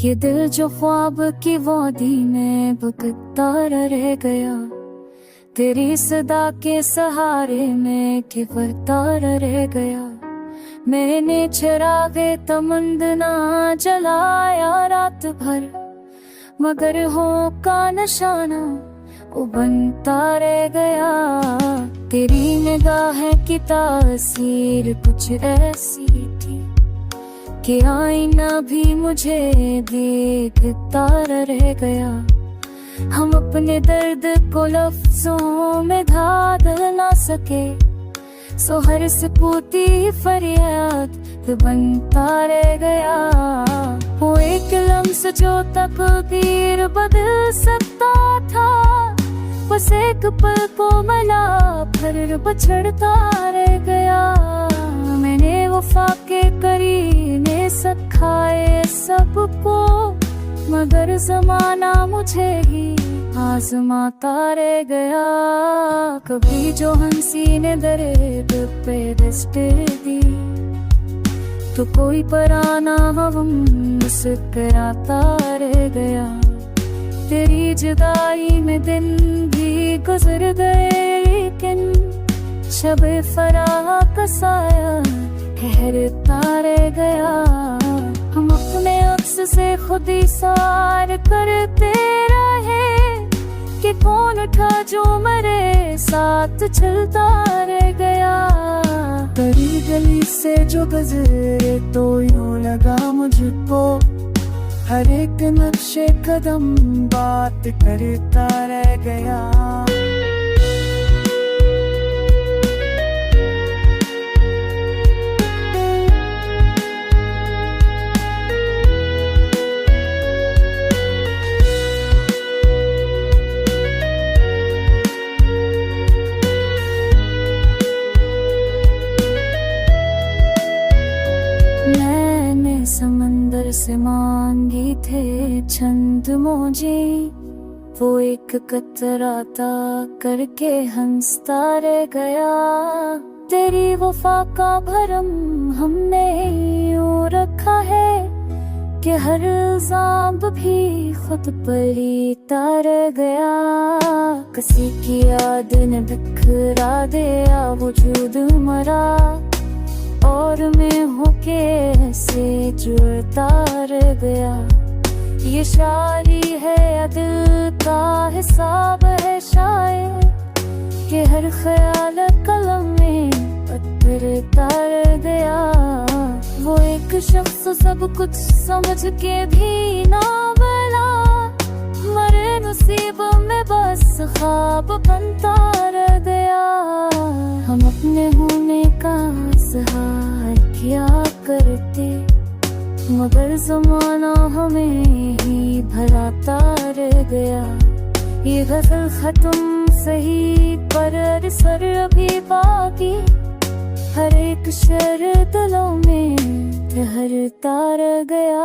ये दिल जो ख्वाब की वादी में भटकता रह गया, तेरी सदा के सहारे में ठिठुरता रह गया। मैंने चिरागे तमन्ना जलाया रात भर, मगर हो का निशाना वो बनता रह गया। तेरी निगाह की तासीर कुछ ऐसी थी कि आईना भी मुझे देखता रह गया। हम अपने दर्द को लफ्जों में ढाल ना सके, सो हर सपूती फरियाद बनता रह गया। वो एक लम्स जो तकदीर बदल सकता था, बस एक पल को मला फिर बछड़ता रह गया। मैंने वफा के करीने सिखाए सबको, मगर जमाना मुझे ही आजमाता रह गया। कभी जो हंसी ने दर्द पे दस्त दी, तो कोई पराना हम मुस्कुराता रह गया। तेरी जुदाई में दिन भी गुजर गए, लेकिन शब फराह का साया ठहरता रह गया। हम अपने अक्स से खुद ही सार करते रहे कि कौन था जो मेरे साथ चलता रह गया। गली गली से जो गुजरे तो यूं लगा मुझको, हर एक नक्शे कदम बात करता रह गया। समंदर से मांगी थे छंद मोजी, वो एक कतराता करके हंसता रह गया। तेरी वफा का भरम हमने यूं रखा है कि हर इल्जाम भी खुद पर ही तार गया। किसी की याद ने बिखरा दिया वजूद मरा, और मैं होके ऐसे जुड़ता रह गया। ये शायरी है या दिल का हिसाब है शायद, कि हर ख्याल कलम में पत्थर रह गया। वो एक शख्स सब कुछ समझ के भी ना मिला, मरे नसीब में बस ख्वाब बनता रह गया। हम अपने होने का इज़हार किया करते, मगर ज़माना हमें ही भुलाता रह गया। ये गज़ल खत्म सही पर असर अभी बाकी, हर एक शेर दिलों में ठहरता रह गया।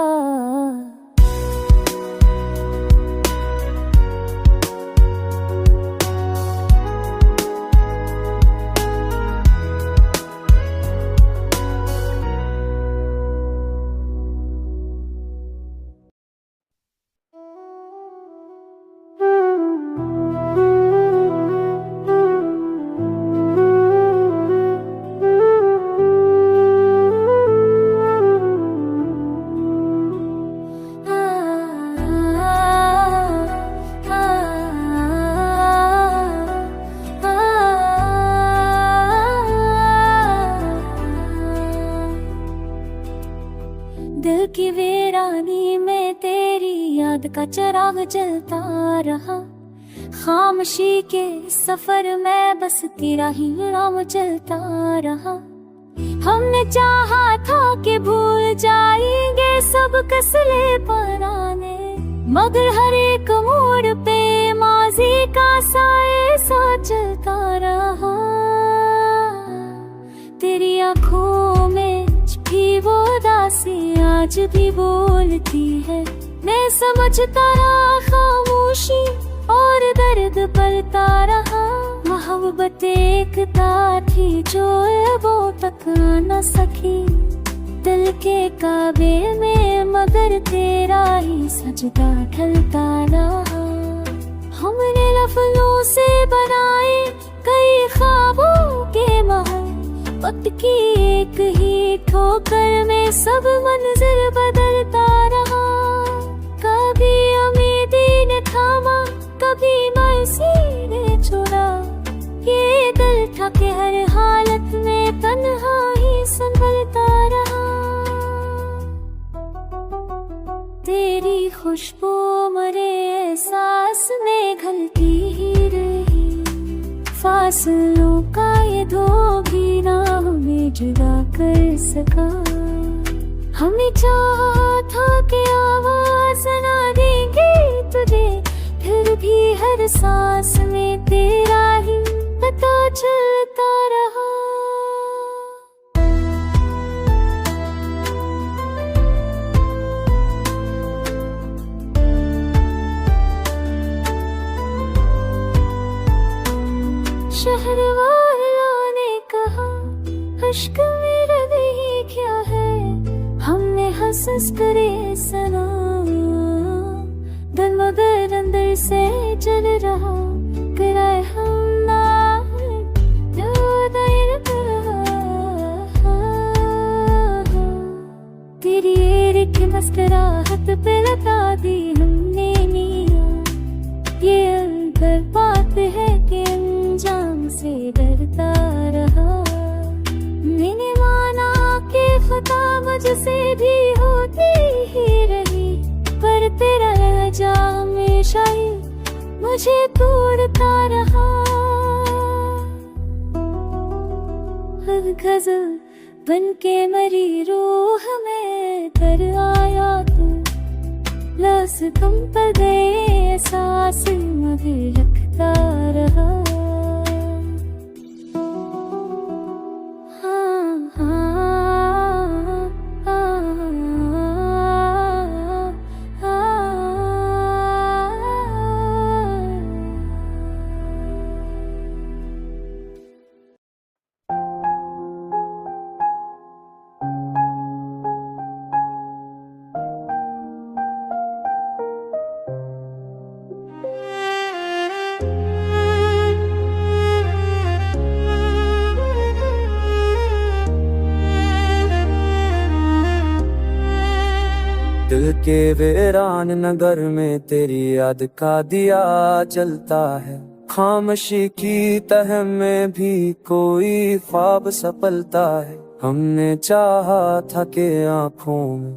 दिल की वीरानी में तेरी याद का चिराग जलता रहा। खामोशी के सफर में बस तेरा ही नाम चलता रहा। हमने चाहा था कि भूल जाएंगे सब कसले पुराने, मगर हर एक मोड़ पे माजी का साए सा चलता रहा। तेरी आँखों में भी वो दासी आज भी बोलती है, मैं समझता रहा खामोशी और दर्द पलता रहा। मोहब्बत एक था थी जो वो तक न सकी, दिल के काबे में, मगर तेरा ही सजदा ढलता रहा। हमने लफ्जों से बनाए कई ख्वाबों के महल, वक्त की एक ही ठोकर में सब मंजिल बदलता रहा। कभी उम्मीदी ने थामा, कभी मर्जी ने छोड़ा, ये दिल था कि हर हालत में तन्हा ही संभलता रहा। तेरी खुशबू मरे एहसास में घलती ही रही, फासलों का ये धोबी ना हमें जुदा कर सका। हमें चाहा था कि आवाज ना देंगे तुझे, फिर भी हर सांस में तेरा ही पता चलता रहा। शहर वालों ने कहा अश्क मेरा नहीं क्या है, हमने हंस हंस करे सना, दिल मगर अंदर से जल रहा। कराए हम ना तेरी एक मुस्कुराहट पे लगा दी हमने निया, ये अगर बात है कि अंजाम से डरता रहा। मैंने माना कि खता मुझसे भी होती ही रही, पर तेरा लहजा हमेशा ही मुझे तोड़ता रहा। हर गजल बन के मरी रूह में कर आया तू, लफ्ज़ कम पर गए सांस मगर रखता रहा। दिल के वीरान नगर में तेरी याद का दिया जलता है, खामोशी की तह में भी कोई ख्वाब सपलता है। हमने चाहा था कि आँखों में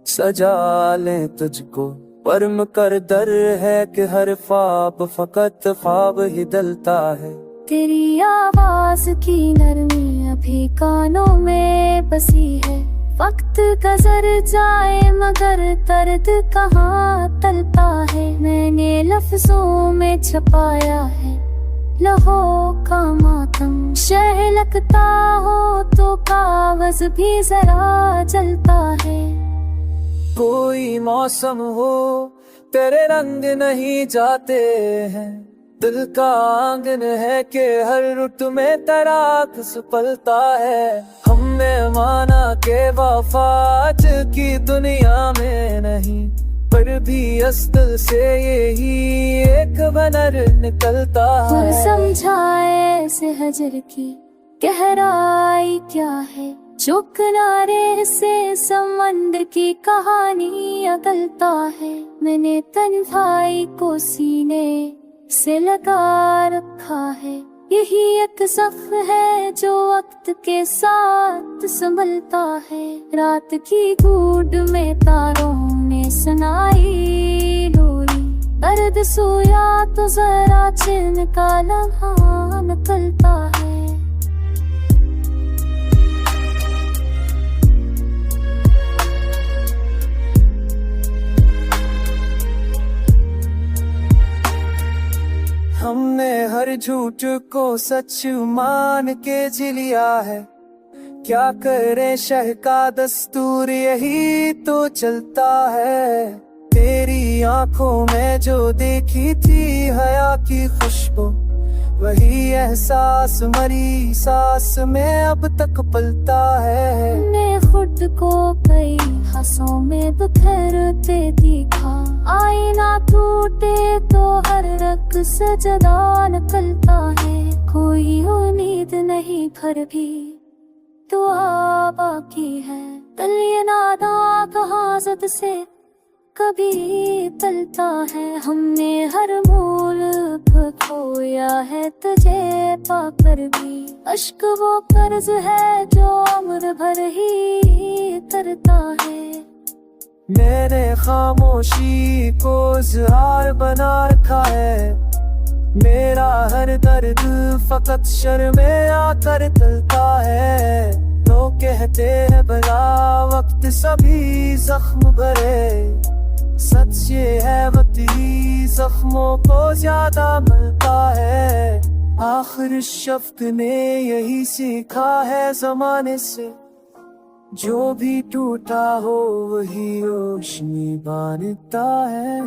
सजा लें तुझको, पर मुकद्दर है कि हर ख्वाब फकत ख्वाब ही डलता है। तेरी आवाज की नरमी अभी कानों में बसी है, वक्त गुजर जाए मगर दर्द कहाँ टलता है। मैंने लफ्जों में छपाया है लहों का मातम, शह लगता हो तो कागज भी जरा जलता है। कोई मौसम हो तेरे रंग नहीं जाते हैं, दिल का आंगन है कि हर रुत में तराक सुपलता है। हमने माना के वफा आज की दुनिया में नहीं, पर भी अस्ल से यही एक बनर निकलता है। समझाए से हजर की गहराई क्या है, जो किनारे से समंदर की कहानी अगलता है। मैंने तन्हाई को सीने से लगा रखा है, यही एक सफ है जो वक्त के साथ संभलता है। रात की गूढ़ में तारों ने सुनाई लोरी, दर्द सोया तो जरा चिन का लम्हा निकलता है। हमने हर झूठ को सच मान के जी लिया है, क्या करे शह का दस्तूर यही तो चलता है। तेरी आंखों में जो देखी थी हया की खुशबू, वही एहसास मरी सांस में अब तक पलता है। मैं खुद को कई हंसों में बिखरते दिखा, आईना टूटे तो हर रग सजदा निकलता है। कोई उम्मीद नहीं फिर भी दुआ बाकी है। दिल ये नादा कहाँ जद से कभी टलता है। हमने हर मोल खोया है तुझे पाकर भी, अश्क वो कर्ज है जो उम्र भर ही करता है। मैंने खामोशी को इज़हार बना रखा है। मेरा हर दर्द फकत शर्मे आकर टलता है। लोग कहते हैं भला वक्त सभी जख्म भरे, सच ये है वती जख्मों को ज्यादा मिलता है। आखिर शफ्क ने यही सीखा है जमाने से, जो भी टूटा हो वही रोशनी बनता है।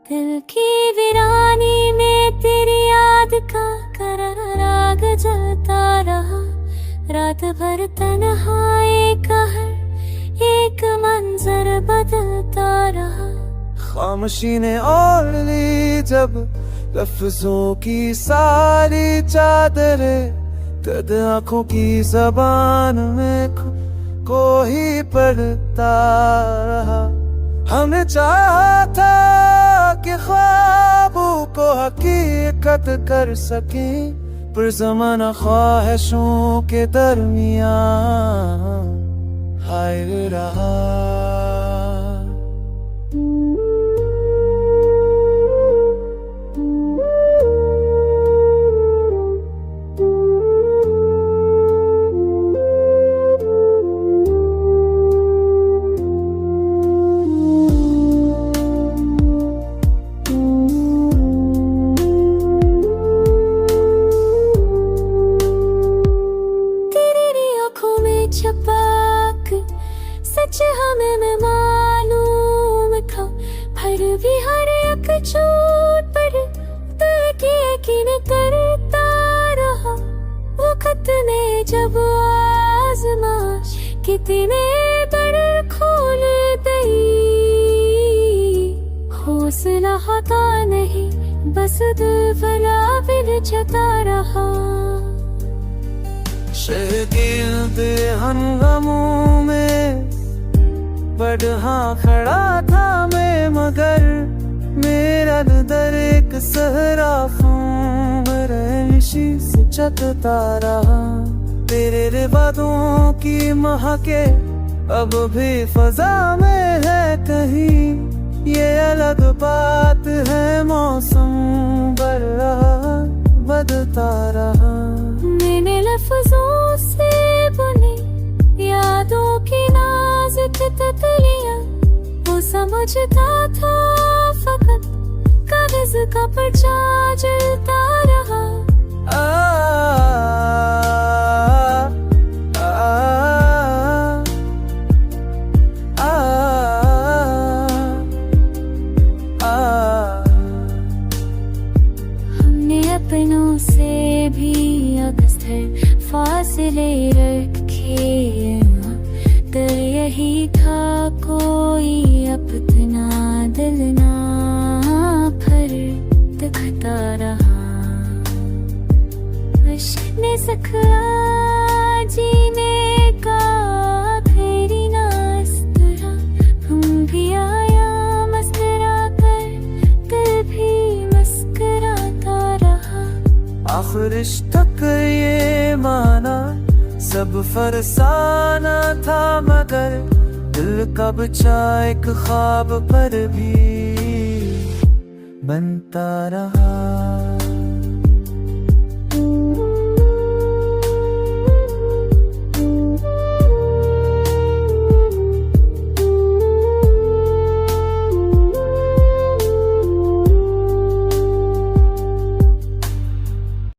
दिल की वीरानी में तेरी याद का कराराग जलता रहा। रात भर तन्हाई का हर एक मंजर बदलता रहा। खामोशी ने ओढ़ ली जब लफ्जों की सारी चादरें, दर्द आंखों की ज़बान में को ही पढ़ता रहा। हमने चाहा था कि ख्वाबों को हकीकत कर सके, पर ज़माना ख्वाहिशों के दरमियां हायर रहा। सच हमें मैं मालूम था, फिर भी हर एक चोट पर दिल की यकीन करता रहा। वो खत ने जब आज़माइश कितने दर खोल दी, हौसला होता नहीं बस दिल फला विरचता रहा। शर्गिर्द हंगामों में बढ़ा खड़ा था मैं, मगर मेरा दर एक सहरा फूंशी से चकता रहा। तेरे वादों की महके अब भी फजा में है कहीं, ये अलग बात है मौसम बढ़ रहा बदलता रहा। मैंने लफ्जों से बुनी यादों की नाजुक तितलियां, वो समझता था फकत कागज का पर्चा जलता रहा। हमने अपनों से भी अक्सर फासले रखे, दिल यही था कोई अपना दिल ना फिर दिखता रहा। इश्क ने सिखाया जीने का फेरी ना इस तरह, हम भी आया मुस्कुरा कर दिल भी मुस्कुराता रहा। आखिर तक ये माना सब फरसाना था, मगर दिल का बचा एक ख्वाब पर भी बनता रहा।